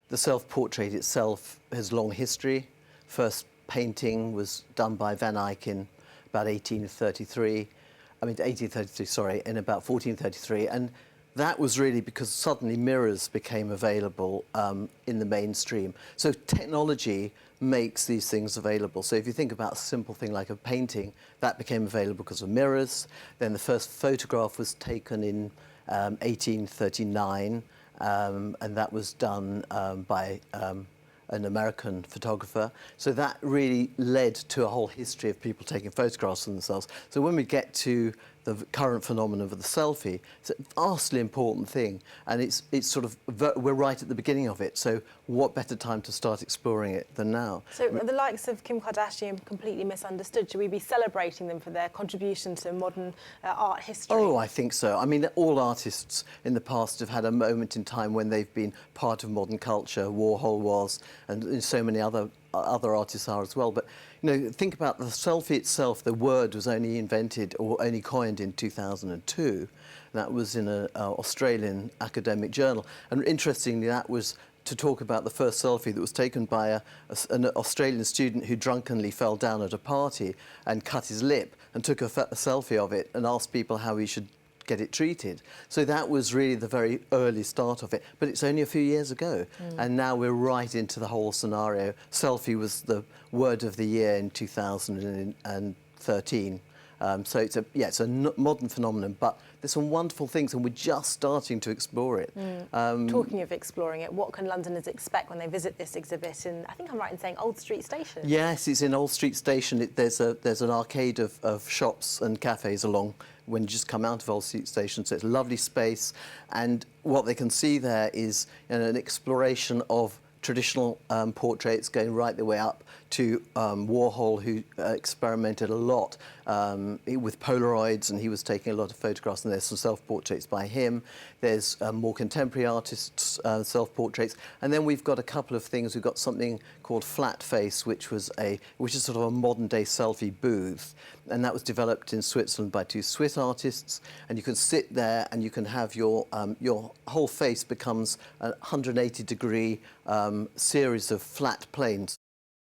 The self-portrait itself has long history. First painting was done by Van Eyck in about 1833, sorry, in about 1433. And that was really because suddenly mirrors became available in the mainstream. So technology makes these things available. So if you think about a simple thing like a painting, that became available because of mirrors. Then the first photograph was taken in 1839, and that was done by an American photographer. So that really led to a whole history of people taking photographs of themselves. So when we get to the current phenomenon of the selfie, it's a vastly important thing, and it's sort of, we're right at the beginning of it, so what better time to start exploring it than now? So the likes of Kim Kardashian completely misunderstood. Should we be celebrating them for their contribution to modern art history? Oh, I think so. I mean, all artists in the past have had a moment in time when they've been part of modern culture. Warhol was, and so many other artists are as well. But, you know, think about the selfie itself. The word was only invented or only coined in 2002. That was in an Australian academic journal. And interestingly, that was to talk about the first selfie that was taken by an Australian student who drunkenly fell down at a party and cut his lip and took a selfie of it and asked people how he should get it treated. So that was really the very early start of it, but it's only a few years ago. And now we're right into the whole scenario. Selfie was the word of the year in 2013. So it's a modern phenomenon, but there's some wonderful things, and we're just starting to explore it. Talking of exploring it, what can Londoners expect when they visit this exhibit in, I think I'm right in saying, Old Street Station? Yes, it's in Old Street Station. There's an arcade of shops and cafes along when you just come out of Old Street Station, so it's a lovely space. And what they can see there is an exploration of traditional portraits going right the way up to Warhol, who experimented a lot with Polaroids, and he was taking a lot of photographs, and there's some self-portraits by him. There's more contemporary artists' self-portraits, and then we've got a couple of things. We've got something called Flat Face, which is sort of a modern-day selfie booth, and that was developed in Switzerland by two Swiss artists. And you can sit there, and you can have your whole face becomes a 180-degree series of flat planes.